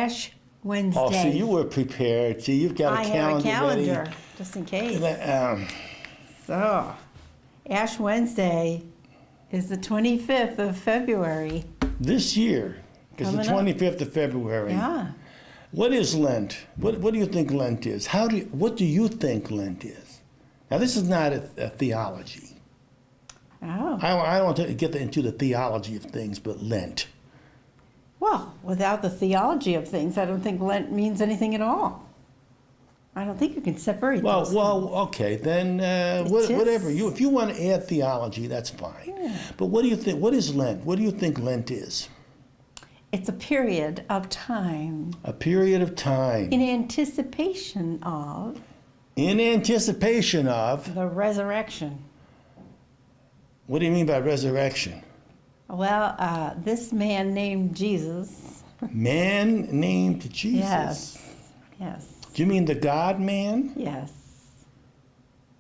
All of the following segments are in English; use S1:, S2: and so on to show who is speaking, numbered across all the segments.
S1: Ash Wednesday.
S2: Oh, so you were prepared. See, you've got a calendar
S1: I have a calendar,
S2: ready.
S1: just in case.
S2: Um,
S1: So, Ash Wednesday is the 25th of February.
S2: This year, it's the
S1: Coming up.
S2: 25th of February.
S1: Yeah.
S2: What is Lent? What do you think Lent is? What do you think Lent is? Now, this is not a theology.
S1: Oh.
S2: I don't want to get into the theology of things, but Lent.
S1: Well, without the theology of things, I don't think Lent means anything at all. I don't think you can separate those things.
S2: Okay, then
S1: just-
S2: whatever. If you want to add theology, that's fine.
S1: Yeah.
S2: But what do you think? What is Lent? What do you think Lent is?
S1: It's a period of time
S2: A period of time
S1: in anticipation of
S2: in anticipation of.
S1: the resurrection.
S2: What do you mean by resurrection?
S1: Well, this man named Jesus.
S2: Man named Jesus.
S1: Yes.
S2: Do you mean the God man?
S1: Yes.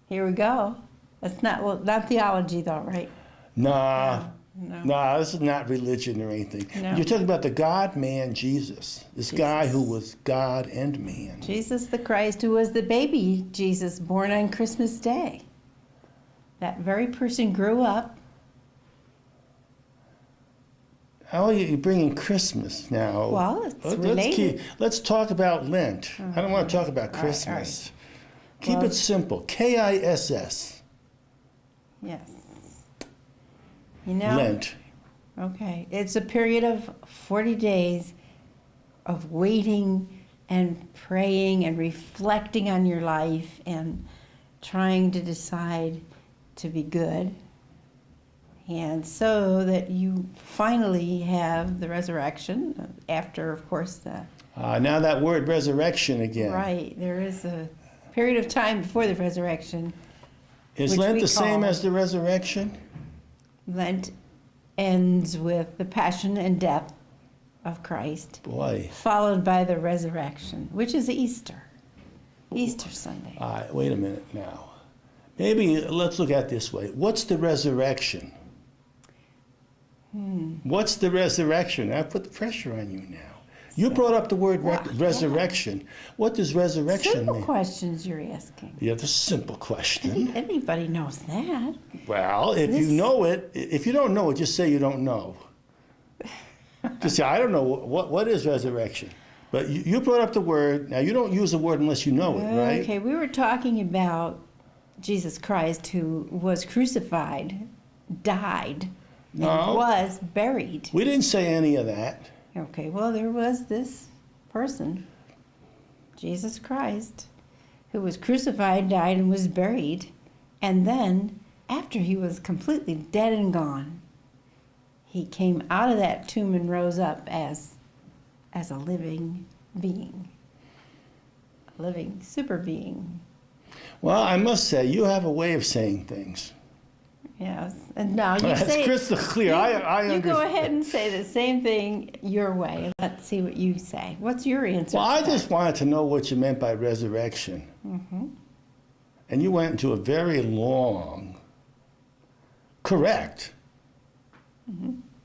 S1: Here we go. That's not theology though, right?
S2: Nah.
S1: No.
S2: Nah, this is not religion or anything.
S1: No.
S2: You're talking about the God man Jesus. This guy who was God and man.
S1: Jesus the Christ, who was the baby Jesus born on Christmas Day. That very person grew up.
S2: Oh, you're bringing Christmas now.
S1: Well, it's
S2: Let's
S1: related.
S2: let's talk about Lent. I don't want to talk about
S1: All right,
S2: Christmas.
S1: all
S2: Keep
S1: Well-
S2: it simple. KISS.
S1: Yes. You know,
S2: Lent.
S1: okay. It's a period of 40 days of waiting and praying and reflecting on your life and trying to decide to be good. And so that you finally have the resurrection after, of course, the
S2: Now that word resurrection again.
S1: right. There is a period of time before the resurrection.
S2: Is
S1: Which
S2: Lent
S1: we
S2: the same
S1: call-
S2: as the resurrection?
S1: Lent ends with the passion and death of Christ,
S2: Boy.
S1: followed by the resurrection, which is Easter. Easter Sunday.
S2: All right, wait a minute now. Maybe let's look at it this way. What's the resurrection? What's the resurrection? I put the pressure on you now. You brought up the word resurrection. What does resurrection
S1: Simple
S2: mean?
S1: questions you're asking.
S2: Yeah, that's a simple question.
S1: Anybody knows that.
S2: Well, if you
S1: This-
S2: know it, if you don't know it, just say you don't know. Just say, I don't know, what is resurrection? But you brought up the word. Now, you don't use the word unless you know it, right?
S1: Okay, we were talking about Jesus Christ, who was crucified, died, and
S2: No.
S1: was buried.
S2: We didn't say any of that.
S1: Okay, well, there was this person, Jesus Christ, who was crucified, died, and was buried. And then, after he was completely dead and gone, he came out of that tomb and rose up as a living being, a living super being.
S2: Well, I must say, you have a way of saying things.
S1: Yes, and now you
S2: That's
S1: say
S2: crystal clear. I
S1: you go
S2: understand.
S1: ahead and say the same thing your way. Let's see what you say. What's your answer?
S2: Well,
S1: to
S2: I
S1: that?
S2: just wanted to know what you meant by resurrection. And you went into a very long, correct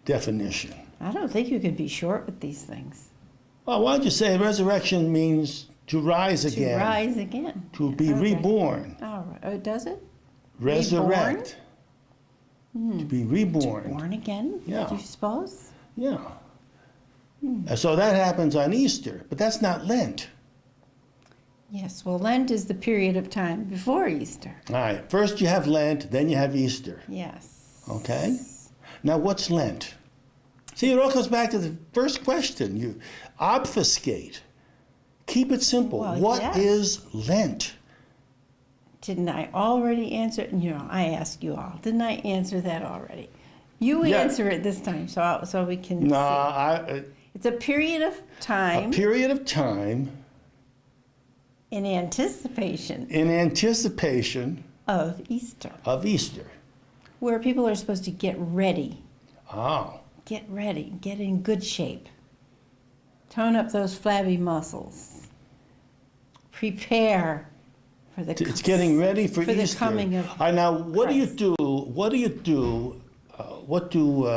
S2: definition.
S1: I don't think you can be short with these things.
S2: Well, why don't you say resurrection means to rise again,
S1: To rise again.
S2: to be
S1: Okay.
S2: reborn,
S1: All right. Oh, does it?
S2: resurrect, to be reborn.
S1: Born again?
S2: Yeah.
S1: Do you suppose?
S2: Yeah. And so that happens on Easter, but that's not Lent.
S1: Yes. Well, Lent is the period of time before Easter.
S2: All right, first you have Lent, then you have Easter.
S1: Yes.
S2: Okay? Now, what's Lent? See, it all comes back to the first question. You obfuscate. Keep it simple.
S1: Well,
S2: What
S1: yes.
S2: is Lent?
S1: Didn't I already answer? I asked you all. Didn't I answer that already? You
S2: Yeah.
S1: answer it this time, so we can.
S2: No,
S1: see. It's a period of
S2: a
S1: time
S2: period of time
S1: in anticipation
S2: in anticipation
S1: of Easter,
S2: of Easter.
S1: where people are supposed to get ready.
S2: Oh,
S1: Get ready, get in good shape. Tone up those flabby muscles. Prepare for the
S2: it's getting ready for
S1: the
S2: Easter.
S1: coming of
S2: All right, now, what do you
S1: Christ.
S2: do? What do you do? What do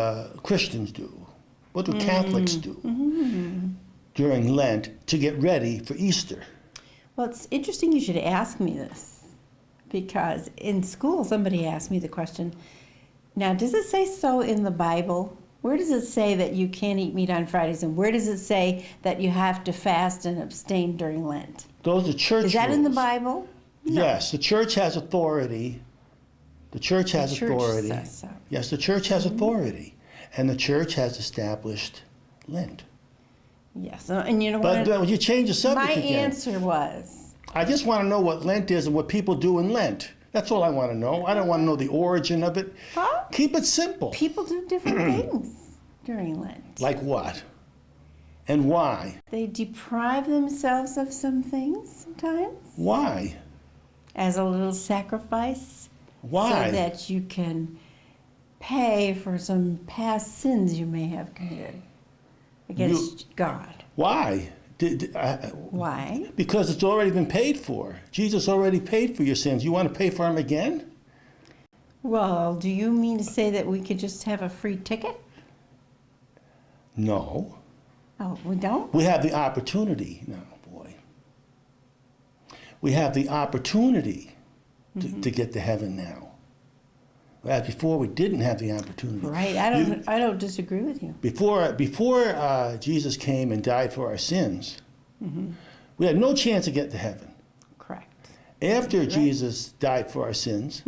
S2: Christians do? What do Catholics do? during Lent to get ready for Easter?
S1: Well, it's interesting you should ask me this, because in school somebody asked me the question, now does it say so in the Bible? Where does it say that you can't eat meat on Fridays, and where does it say that you have to fast and abstain during Lent?
S2: Those are church
S1: Is that
S2: rules.
S1: in the Bible? No.
S2: Yes, the church has authority. The church has
S1: The church
S2: authority.
S1: says so.
S2: Yes, the church has authority. And the church has established Lent.
S1: Yes, and you know
S2: But
S1: what?
S2: you change the subject
S1: My
S2: again.
S1: answer was,
S2: I just want to know what Lent is and what people do in Lent. That's all I want to know. I don't want to know the origin of it.
S1: huh?
S2: Keep it simple.
S1: People do different things during Lent.
S2: Like what? And why?
S1: They deprive themselves of some things sometimes
S2: Why?
S1: as a little sacrifice.
S2: Why?
S1: So that you can pay for some past sins you may have committed against God.
S2: Why?
S1: Why?
S2: Because it's already been paid for. Jesus already paid for your sins. You want to pay for them again?
S1: Well, do you mean to say that we could just have a free ticket?
S2: No.
S1: Oh, we don't?
S2: We have the opportunity. No, boy. We have the opportunity to get to heaven now. Whereas before we didn't have the opportunity.
S1: Right. I don't disagree with you.
S2: Before Jesus came and died for our sins, we had no chance of getting to heaven.
S1: Correct.
S2: After Jesus died for our sins,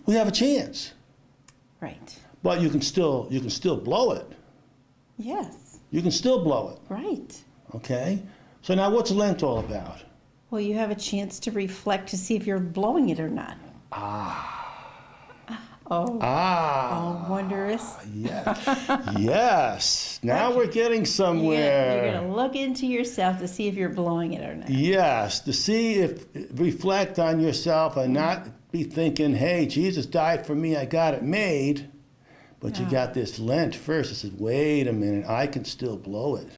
S2: we have a chance.
S1: Right.
S2: But you can still blow it.
S1: Yes.
S2: You can still blow it.
S1: Right.
S2: Okay? So now what's Lent all about?
S1: Well, you have a chance to reflect to see if you're blowing it or not. Oh, wondrous.
S2: Yeah. Yes. Now we're getting somewhere.
S1: You're going to look into yourself to see if you're blowing it or not.
S2: Yes, to see if, reflect on yourself and not be thinking, hey, Jesus died for me, I got it made. But you got this Lent first. It says, wait a minute, I can still blow it.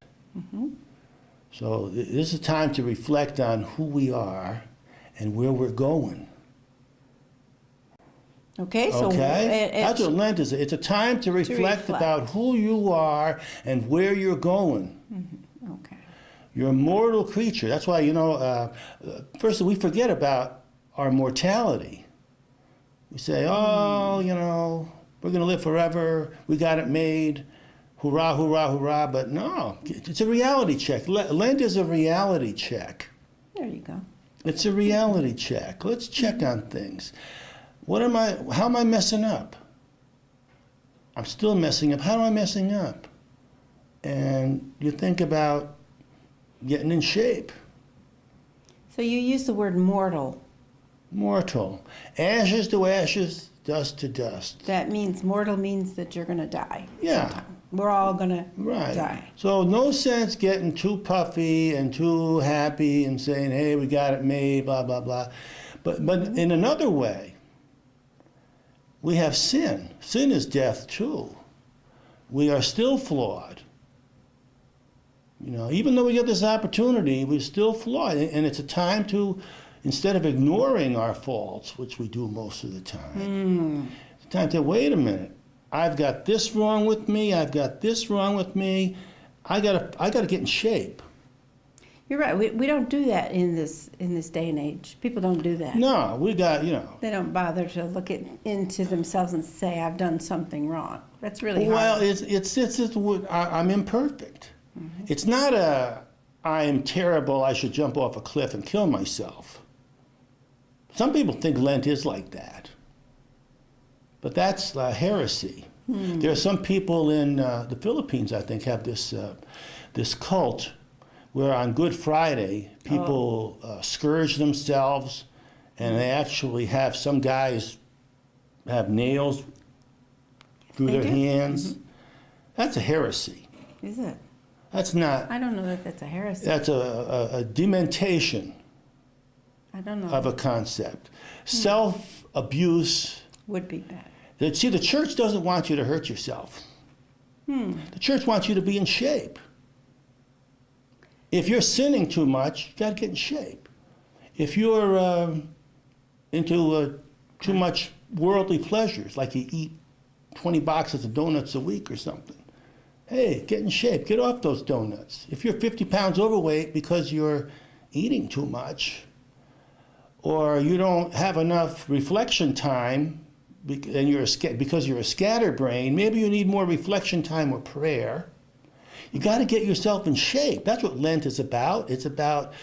S2: So this is time to reflect on who we are and where we're going.
S1: Okay, so
S2: Okay? That's what Lent is. It's a time to reflect about who you are and where you're going.
S1: okay.
S2: You're a mortal creature. That's why, first we forget about our mortality. We say, oh, we're going to live forever. We got it made. Hurrah, hurrah, hurrah. But no, it's a reality check. Lent is a reality check.
S1: There you go.
S2: It's a reality check. Let's check on things. How am I messing up? I'm still messing up. How am I messing up? And you think about getting in shape.
S1: So you use the word mortal.
S2: Mortal. Ashes to ashes, dust to dust.
S1: That means mortal means that you're going to die.
S2: Yeah.
S1: sometime. We're all going to
S2: Right.
S1: die.
S2: So no sense getting too puffy and too happy and saying, hey, we got it made, blah, blah, blah. But in another way, we have sin. Sin is death too. We are still flawed. Even though we get this opportunity, we're still flawed. And it's a time to, instead of ignoring our faults, which we do most of the time, it's time to, wait a minute. I've got this wrong with me. I've got this wrong with me. I gotta get in shape.
S1: You're right. We don't do that in this day and age. People don't do that.
S2: No, we got,
S1: They don't bother to look into themselves and say, I've done something wrong. That's really hard.
S2: Well, I'm imperfect. It's not I am terrible, I should jump off a cliff and kill myself. Some people think Lent is like that. But that's heresy. There are some people in the Philippines, I think, have this cult where on Good Friday, people scourge themselves, and they actually have some guys have nails through their hands. That's a heresy.
S1: Is it?
S2: That's not.
S1: I don't know that that's a heresy.
S2: That's a dementation
S1: I don't know.
S2: of a concept. Self-abuse.
S1: Would be bad.
S2: See, the church doesn't want you to hurt yourself. The church wants you to be in shape. If you're sinning too much, you got to get in shape. If you're into too much worldly pleasures, like you eat 20 boxes of donuts a week or something, Hey, get in shape. Get off those donuts. If you're 50 pounds overweight because you're eating too much, or you don't have enough reflection time, and because you're a scatterbrain, maybe you need more reflection time or prayer. You got to get yourself in shape. That's what Lent is about. It's about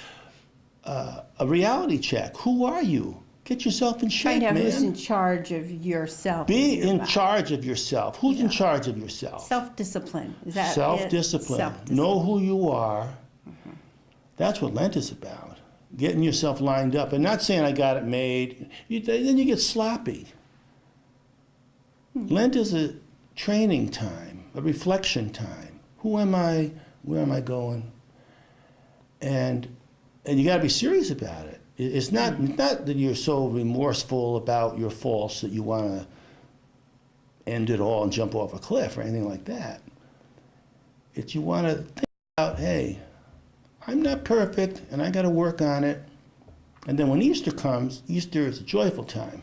S2: a reality check. Who are you? Get yourself in shape,
S1: Find out
S2: man.
S1: who's in charge of yourself.
S2: Be
S1: and your
S2: in
S1: body.
S2: charge of yourself. Who's in charge of yourself?
S1: Self-discipline. Is that it?
S2: Self-discipline.
S1: Self-discipline.
S2: Know who you are. That's what Lent is about. Getting yourself lined up. And not saying I got it made. Then you get sloppy. Lent is a training time, a reflection time. Who am I? Where am I going? And you got to be serious about it. It's not that you're so remorseful about your faults that you want to end it all and jump off a cliff or anything like that. It's you want to think about, hey, I'm not perfect and I got to work on it. And then when Easter comes, Easter is a joyful time.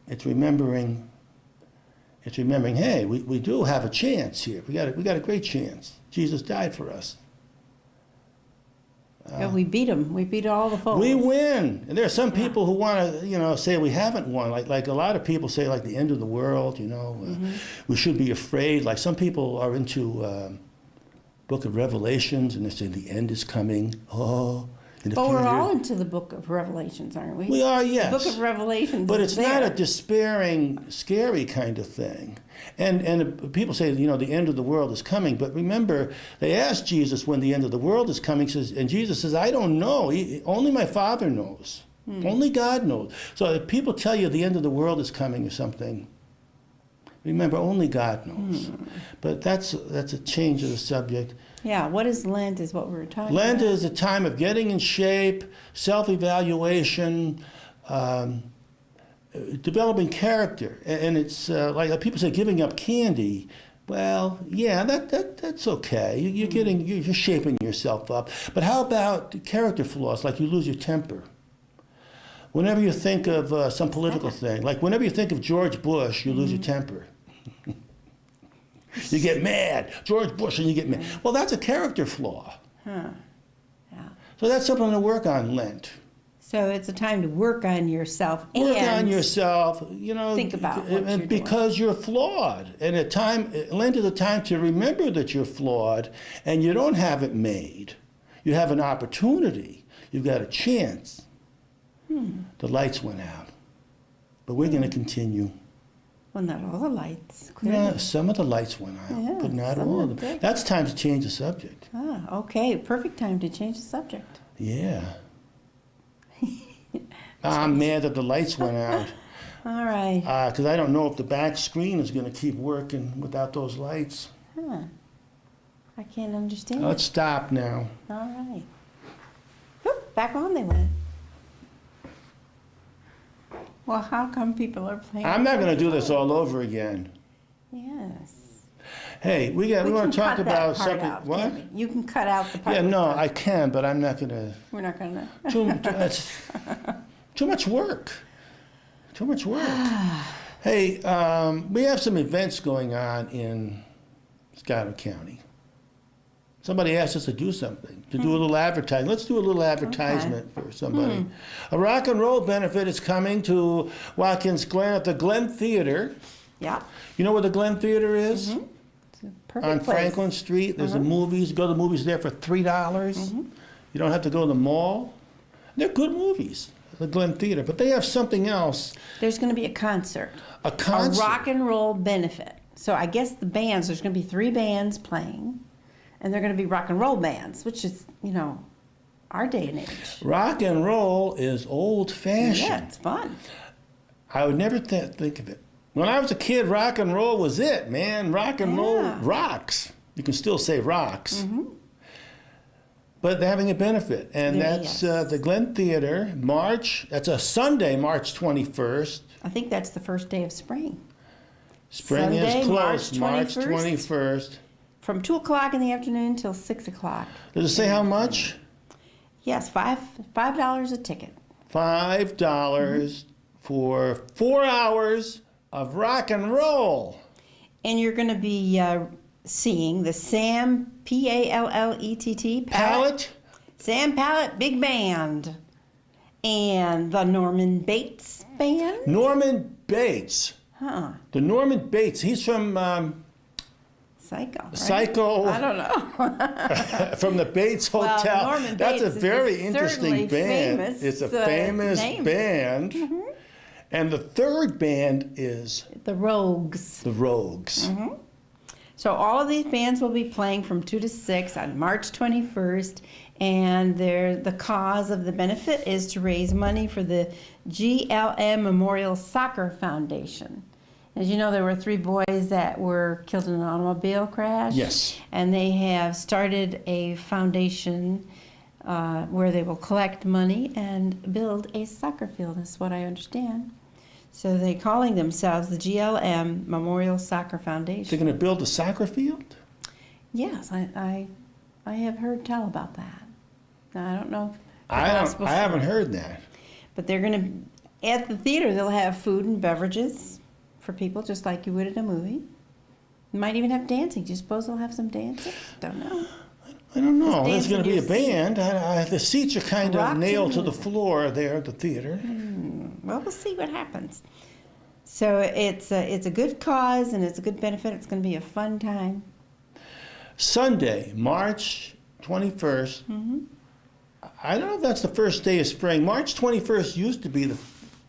S2: It's remembering, hey, we do have a chance here. We got a great chance. Jesus died for us.
S1: Yeah, we beat them. We beat all the foes.
S2: We win. And there are some people who want to, say we haven't won. Like a lot of people say, like the end of the world. We should be afraid. Like some people are into Book of Revelations, and they say the end is coming. Oh, in a
S1: But
S2: few
S1: we're all
S2: years.
S1: into the Book of Revelations, aren't we?
S2: We are, yes.
S1: The Book of Revelations.
S2: But
S1: is
S2: it's not a
S1: there.
S2: despairing, scary kind of thing. And people say, the end of the world is coming. But remember, they asked Jesus when the end of the world is coming, and Jesus says, I don't know. Only my Father knows. Only God knows. So if people tell you the end of the world is coming or something, remember, only God knows. But that's a change of the subject.
S1: Yeah, what is Lent is what we were talking
S2: Lent
S1: about.
S2: is a time of getting in shape, self-evaluation, developing character. And it's like people say giving up candy. Well, yeah, that's okay. You're shaping yourself up. But how about character flaws, like you lose your temper? Whenever you think of some political thing, like whenever you think of George Bush, you lose your temper. You get mad, George Bush, and you get mad. Well, that's a character flaw.
S1: Yeah.
S2: So that's something to work on, Lent.
S1: So it's a time to work on yourself
S2: Work
S1: and
S2: on yourself,
S1: think about what you're
S2: because you're flawed. And Lent is a time to remember that you're flawed, and you don't have it made. You have an opportunity. You've got a chance. The lights went out, but we're going to continue.
S1: Well, not all the lights.
S2: Yeah,
S1: Clearly.
S2: some of the lights went out,
S1: Yeah,
S2: but not
S1: some
S2: all
S1: of
S2: of
S1: them
S2: them.
S1: did.
S2: That's time to change the subject.
S1: Ah, okay. Perfect time to change the subject.
S2: Yeah. I'm mad that the lights went out
S1: All right.
S2: because I don't know if the back screen is going to keep working without those lights.
S1: I can't understand.
S2: Let's stop now.
S1: All right. Whoop, back on they went. Well, how come people are playing?
S2: I'm not going to do this all over again.
S1: Yes.
S2: Hey, we want
S1: can
S2: to talk
S1: cut that
S2: about
S1: part
S2: something.
S1: out,
S2: What?
S1: can't we? You can cut out the part.
S2: Yeah,
S1: with
S2: no,
S1: the-
S2: I can, but I'm not going to.
S1: We're not going to.
S2: It's too much work. Too much work. Hey, we have some events going on in Scottsdale County. Somebody asked us to do something, to do a little advertising. Let's do a little advertisement for somebody. A rock and roll benefit is coming to Watkins Glen at the Glen Theater.
S1: Yeah.
S2: You know where the Glen Theater is?
S1: It's a perfect
S2: On
S1: place.
S2: Franklin Street. There's the movies. You go to the movies there for $3. You don't have to go to the mall. They're good movies, the Glen Theater. But they have something else,
S1: There's going to be a concert.
S2: a concert.
S1: A rock and roll benefit. So I guess the bands, there's going to be 3 bands playing, and they're going to be rock and roll bands, which is, our day and age.
S2: Rock and roll is old-fashioned.
S1: Yeah, it's fun.
S2: I would never think of it. When I was a kid, rock and roll was it, man. Rock and roll rocks. You can still say rocks. But they're having a benefit. And
S1: Yeah,
S2: that's
S1: yes.
S2: the Glen Theater, that's a Sunday, March 21st.
S1: I think that's the first day of spring.
S2: Spring
S1: Sunday,
S2: is close,
S1: March
S2: March
S1: 21st.
S2: 21st.
S1: From 2 o'clock in the afternoon till 6 o'clock.
S2: Does it say how much?
S1: Yes, $5 a ticket.
S2: $5 for 4 hours of rock and roll.
S1: And you're going to be seeing the Sam P-A-L-L-E-T-T
S2: Palette?
S1: Sam Palette Big Band and the Norman Bates Band.
S2: Norman Bates.
S1: Huh?
S2: The Norman Bates. He's from
S1: Psycho. Right?
S2: Psycho.
S1: I don't know.
S2: From the Bates Hotel.
S1: Well, Norman
S2: That's a
S1: Bates is
S2: very
S1: a
S2: interesting
S1: certainly
S2: band.
S1: famous,
S2: It's a famous
S1: name.
S2: band. And the third band is
S1: The Rogues.
S2: the Rogues.
S1: So all of these bands will be playing from 2 to 6 on March 21st, and the cause of the benefit is to raise money for the GLM Memorial Soccer Foundation. As you know, there were 3 boys that were killed in an automobile crash.
S2: Yes.
S1: And they have started a foundation where they will collect money and build a soccer field, is what I understand. So they're calling themselves the GLM Memorial Soccer Foundation.
S2: They're going to build a soccer field?
S1: Yes, I have heard tell about that. Now, I don't know.
S2: I haven't heard that.
S1: But they're going to, at the theater, they'll have food and beverages for people, just like you would at a movie. Might even have dancing. Do you suppose they'll have some dancing? Don't know.
S2: I don't know.
S1: Just
S2: There's going to be a
S1: dance in your
S2: band. The seats are kind
S1: Rock
S2: of nailed to
S1: to
S2: the floor there at the theater.
S1: Well, we'll see what happens. So it's a good cause and it's a good benefit. It's going to be a fun time.
S2: Sunday, March 21st. I don't know if that's the first day of spring. March 21st used to be the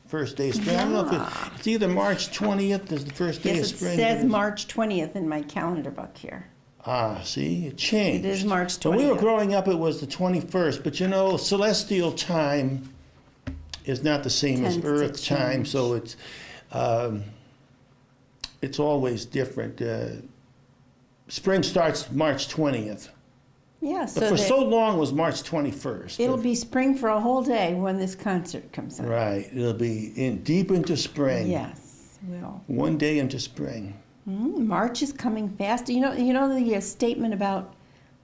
S2: first day of spring. I don't know if it's either March 20th is the first day
S1: Yes,
S2: of
S1: it
S2: spring.
S1: says March 20th in my calendar book here.
S2: Ah, see, it changed.
S1: It is March
S2: When we were
S1: 20th.
S2: growing up, it was the 21st. But you know, celestial time is not the same as
S1: Tends to
S2: Earth time,
S1: change.
S2: so it's always different. Spring starts March 20th.
S1: Yeah,
S2: But
S1: so
S2: for
S1: that
S2: so long it was March 21st.
S1: it'll be spring for a whole day when this concert comes out.
S2: Right, it'll be deep into spring.
S1: Yes, will.
S2: One day into spring.
S1: March is coming fast. You know the statement about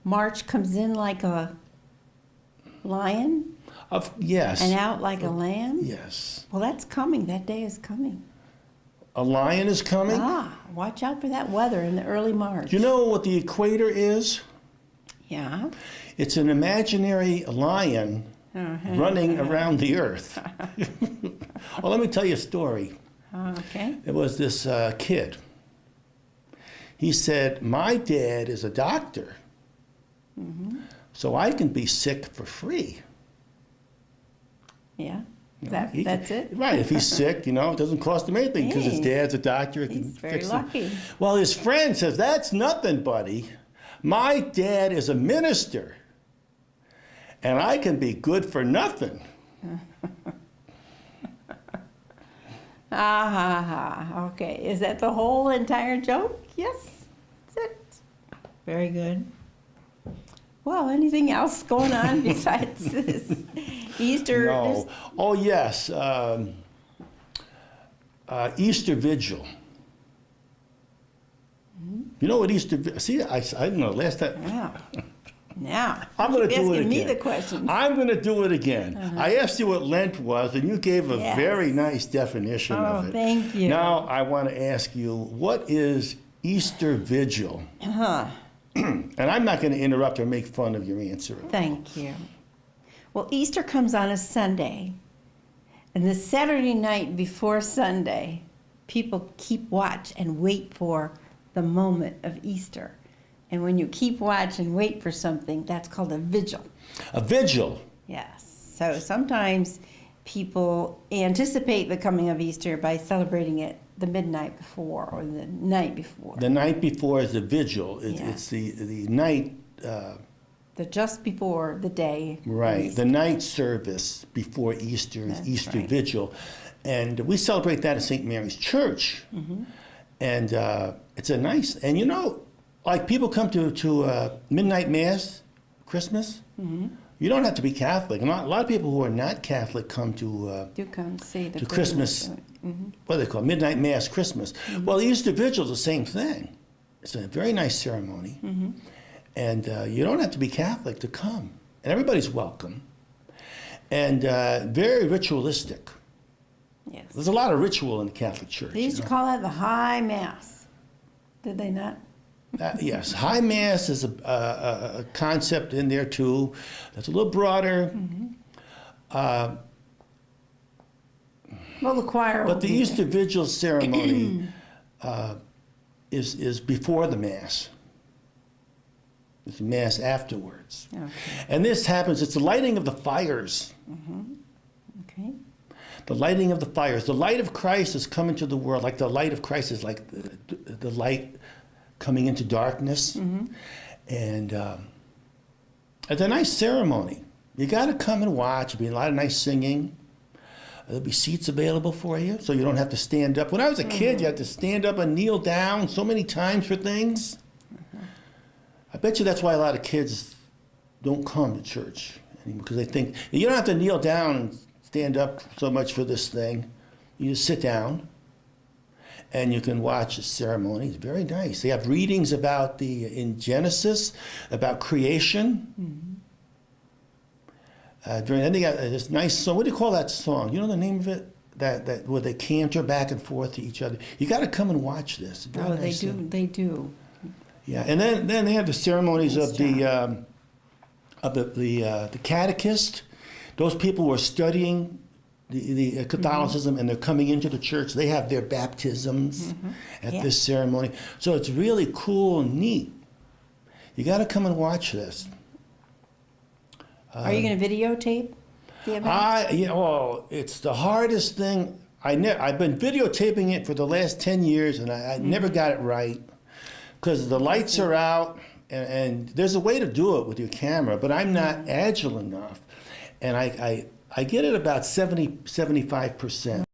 S1: March comes in like a lion
S2: Yes.
S1: and out like a lamb?
S2: Yes.
S1: Well, that's coming. That day is coming.
S2: A lion is coming.
S1: Watch out for that weather in the early March.
S2: Do you know what the equator is?
S1: Yeah.
S2: It's an imaginary lion running around the earth. Well, let me tell you a story.
S1: Okay.
S2: There was this kid. He said, "My dad is a doctor, so I can be sick for free."
S1: Yeah.
S2: He
S1: That's
S2: can-
S1: it?
S2: Right. If he's sick, it doesn't cost him anything because his
S1: Hey,
S2: dad's a doctor. He can
S1: he's very
S2: fix it.
S1: lucky.
S2: Well, his friend says, "That's nothing, buddy. My dad is a minister, and I can be good for nothing."
S1: Okay. Is that the whole entire joke? Yes. That's it. Very good. Well, anything else going on besides this Easter?
S2: No. Oh, yes. Easter Vigil. You know what Easter? See, I don't know. Last time.
S1: Now,
S2: I'm going to
S1: keep
S2: do it
S1: asking
S2: again.
S1: me the questions.
S2: I'm going to do it again. I asked you what Lent was, and you gave a
S1: Yes.
S2: very nice definition of it.
S1: Thank you.
S2: Now I want to ask you, what is Easter Vigil? And I'm not going to interrupt or make fun of your answer.
S1: Thank you. Well, Easter comes on a Sunday, and the Saturday night before Sunday, people keep watch and wait for the moment of Easter. And when you keep watch and wait for something, that's called a vigil.
S2: A vigil.
S1: Yes. So sometimes people anticipate the coming of Easter by celebrating it the midnight before or the night before.
S2: The night before is the vigil. It's
S1: Yes.
S2: the night.
S1: The just before the day. of
S2: Right,
S1: Easter.
S2: the night service before Easter is
S1: That's
S2: Easter
S1: right.
S2: Vigil. And we celebrate that at St. Mary's Church. And it's a nice, and like people come to midnight mass, Christmas. You don't have to be Catholic. A lot of people who are not Catholic come to
S1: Do come see the
S2: to Christmas, what do they call it? Midnight Mass Christmas. Well, Easter Vigil is the same thing. It's a very nice ceremony. And you don't have to be Catholic to come. And everybody's welcome. And very ritualistic.
S1: Yes.
S2: There's a lot of ritual in the Catholic Church.
S1: They used to call that the High Mass. Did they not?
S2: Yes, high mass is a concept in there too. That's a little broader.
S1: Well, the choir.
S2: But
S1: will
S2: the
S1: be
S2: Easter Vigil ceremony is before the mass. It's a mass afterwards.
S1: there. Okay.
S2: And this happens. It's the lighting of the fires.
S1: Okay.
S2: The lighting of the fires. The light of Christ is coming to the world. Like the light of Christ is like the light coming into darkness. And it's a nice ceremony. You got to come and watch. There'll be a lot of nice singing. There'll be seats available for you, so you don't have to stand up. When I was a kid, you had to stand up and kneel down so many times for things. I bet you that's why a lot of kids don't come to church anymore, because they think you don't have to kneel down and stand up so much for this thing. You just sit down, and you can watch the ceremony. It's very nice. They have readings about in Genesis, about creation. Then they got this nice song. What do you call that song? You know the name of it? That where they canter back and forth to each other. You got to come and watch this. Very
S1: Oh,
S2: nice
S1: they do.
S2: thing.
S1: They do.
S2: Yeah, and then they have the ceremonies
S1: Nice
S2: of the catechist. Those people who are studying the Catholicism and they're coming into the church. They have their baptisms at
S1: Yeah.
S2: this ceremony. So it's really cool and neat. You got to come and watch this.
S1: Are you going to videotape the event?
S2: Well, it's the hardest thing. I've been videotaping it for the last 10 years, and I never got it right because the lights are out, and there's a way to do it with your camera, but I'm not agile enough, and I get it about 75%.